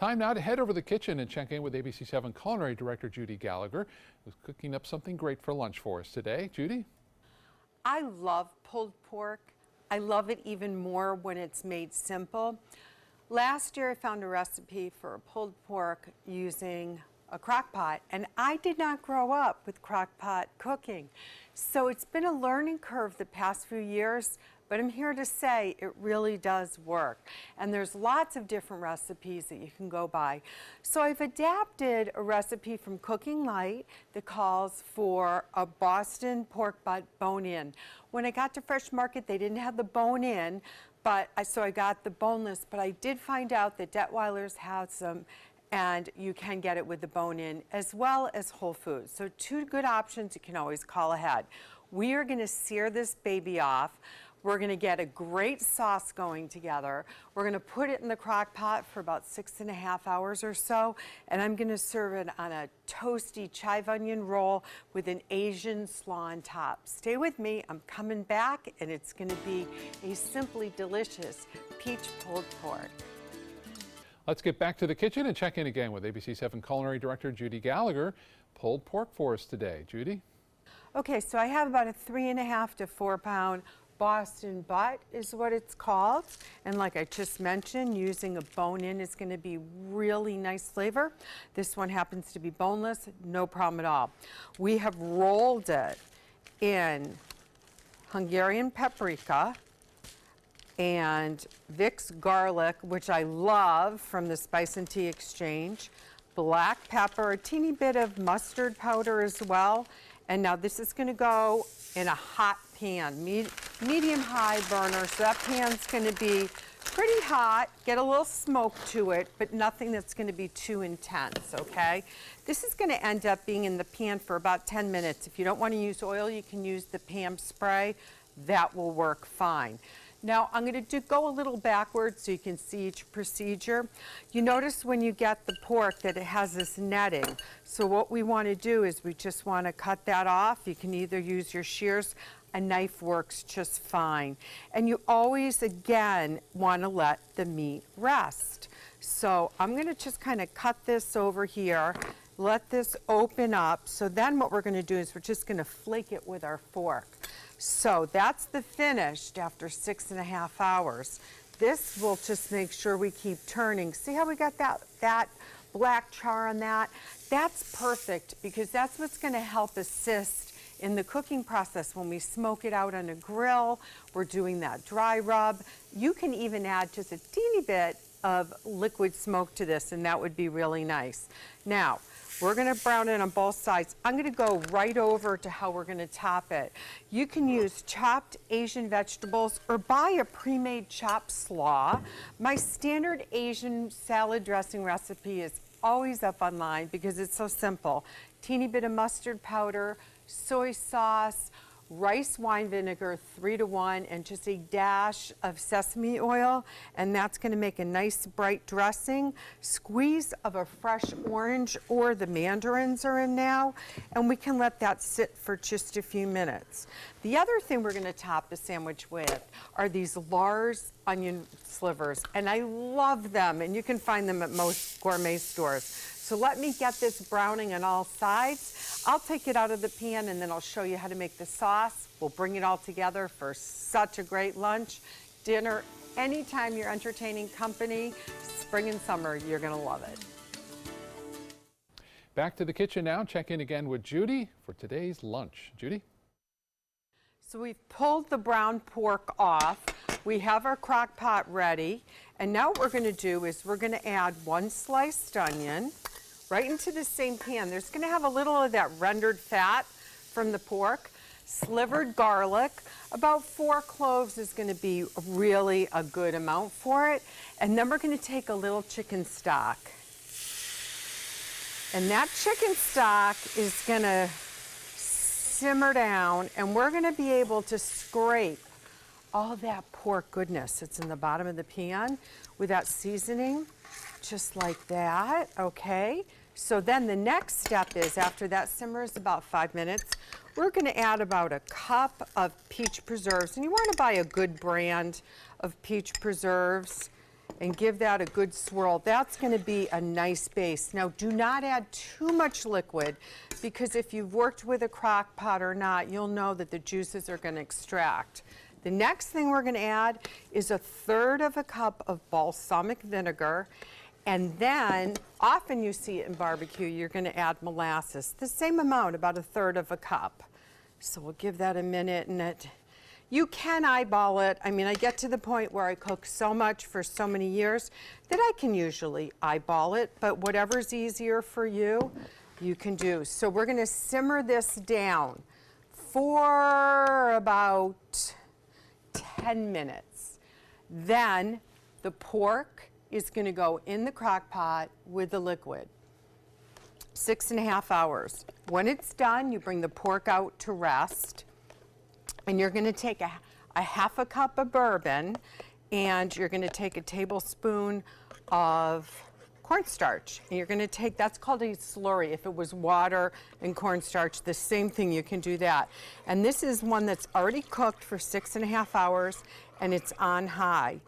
Time now to head over the kitchen and check in with ABC7 Culinary Director Judi Gallagher, who's cooking up something great for lunch for us today. Judi? I love pulled pork. I love it even more when it's made simple. Last year I found a recipe for a pulled pork using a crock pot, and I did not grow up with crock pot cooking. So it's been a learning curve the past few years, but I'm here to say it really does work. And there's lots of different recipes that you can go by. So I've adapted a recipe from Cooking Light that calls for a Boston pork butt bone-in. When I got to Fresh Market, they didn't have the bone-in, so I got the boneless, but I did find out that Detweiler's has them, and you can get it with the bone-in as well as Whole Foods. So two good options, you can always call ahead. We are gonna sear this baby off. We're gonna get a great sauce going together. We're gonna put it in the crock pot for about 6.5 hours or so, and I'm gonna serve it on a toasty chive onion roll with an Asian slaw on top. Stay with me, I'm coming back, and it's gonna be a simply delicious peach pulled pork. Let's get back to the kitchen and check in again with ABC7 Culinary Director Judi Gallagher. Pulled pork for us today. Judi? Okay, so I have about a 3.5 to 4 pound Boston butt is what it's called. And like I just mentioned, using a bone-in is going to be really nice flavor. This one happens to be boneless, no problem at all. We have rolled it in Hungarian paprika and Vicks garlic, which I love from the Spice and Tea Exchange, black pepper, a teeny bit of mustard powder as well. And now this is going to go in a hot pan, medium-high burner, so that pan's going to be pretty hot, get a little smoke to it, but nothing that's going to be too intense, okay? This is going to end up being in the pan for about 10 minutes. If you don't want to use oil, you can use the Pam spray. That will work fine. Now I'm going to go a little backwards so you can see each procedure. You notice when you get the pork that it has this netting. So what we want to do is we just want to cut that off. You can either use your shears, a knife works just fine. And you always, again, want to let the meat rest. So I'm going to just kind of cut this over here, let this open up. So then what we're going to do is we're just going to flake it with our fork. So that's the finished after 6.5 hours. This will just make sure we keep turning. See how we got that black char on that? That's perfect because that's what's going to help assist in the cooking process. When we smoke it out on a grill, we're doing that dry rub. You can even add just a teeny bit of liquid smoke to this, and that would be really nice. Now, we're going to brown it on both sides. I'm going to go right over to how we're going to top it. You can use chopped Asian vegetables or buy a pre-made chopped slaw. My standard Asian salad dressing recipe is always up online because it's so simple. Teeny bit of mustard powder, soy sauce, rice wine vinegar 3-to-1, and just a dash of sesame oil, and that's going to make a nice bright dressing. Squeeze of a fresh orange, or the mandarins are in now, and we can let that sit for just a few minutes. The other thing we're going to top the sandwich with are these Lars onion slivers, and I love them, and you can find them at most gourmet stores. So let me get this browning on all sides. I'll take it out of the pan and then I'll show you how to make the sauce. We'll bring it all together for such a great lunch, dinner, anytime you're entertaining company, spring and summer, you're gonna love it. Back to the kitchen now. Check in again with Judi for today's lunch. Judi? So we've pulled the brown pork off. We have our crock pot ready. And now what we're gonna do is we're gonna add 1 sliced onion right into the same pan. There's gonna have a little of that rendered fat from the pork, slivered garlic, about 4 cloves is gonna be really a good amount for it. And then we're gonna take a little chicken stock. And that chicken stock is gonna simmer down, and we're gonna be able to scrape all that pork goodness that's in the bottom of the pan with that seasoning, just like that, okay? So then the next step is, after that simmers about 5 minutes, we're gonna add about a cup of peach preserves. And you wanna buy a good brand of peach preserves. and give that a good swirl. That's going to be a nice base. Now, do not add too much liquid, because if you've worked with a crock pot or not, you'll know that the juices are going to extract. The next thing we're going to add is 1/3 cup of balsamic vinegar. And then, often you see it in barbecue, you're going to add molasses. The same amount, about 1/3 cup. So we'll give that a minute, and you can eyeball it. I mean, I get to the point where I cook so much for so many years that I can usually eyeball it, but whatever's easier for you, you can do. So we're going to simmer this down for about 10 minutes. Then the pork is going to go in the crock pot with the liquid. 6.5 hours. When it's done, you bring the pork out to rest, and you're going to take a 1/2 cup of bourbon, and you're going to take a tablespoon of cornstarch. And you're going to take, that's called a slurry. If it was water and cornstarch, the same thing, you can do that. And this is one that's already cooked for 6.5 hours, and it's on high.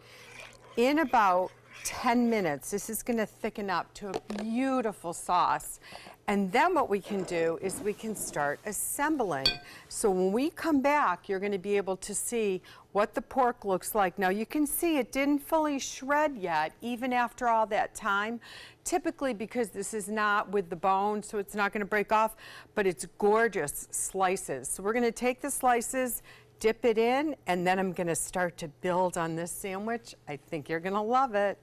In about 10 minutes, this is going to thicken up to a beautiful sauce. And then what we can do is we can start assembling. So when we come back, you're going to be able to see what the pork looks like. Now you can see it didn't fully shred yet, even after all that time, typically because this is not with the bone, so it's not going to break off, but it's gorgeous slices. So we're going to take the slices, dip it in, and then I'm going to start to build on this sandwich. I think you're going to love it.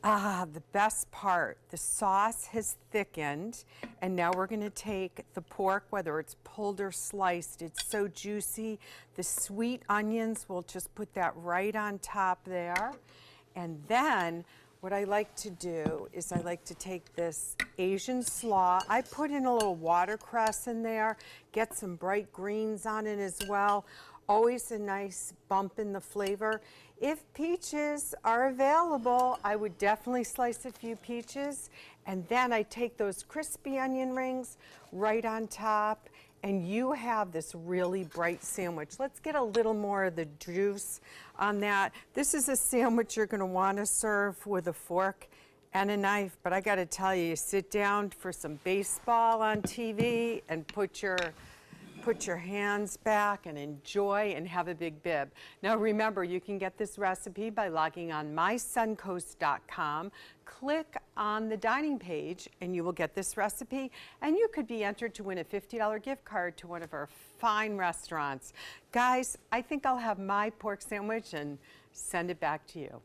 Ah, the best part, the sauce has thickened, and now we're going to take the pork, whether it's pulled or sliced. It's so juicy. The sweet onions, we'll just put that right on top there. And then what I like to do is I like to take this Asian slaw. I put in a little watercress in there, get some bright greens on it as well. Always a nice bump in the flavor. If peaches are available, I would definitely slice a few peaches, and then I take those crispy onion rings right on top, and you have this really bright sandwich. Let's get a little more of the juice on that. This is a sandwich you're going to want to serve with a fork and a knife, but I got to tell you, sit down for some baseball on TV and put your hands back and enjoy and have a big bib. Now remember, you can get this recipe by logging on mysuncoast.com. Click on the dining page and you will get this recipe, and you could be entered to win a $50 gift card to one of our fine restaurants. Guys, I think I'll have my pork sandwich and send it back to you.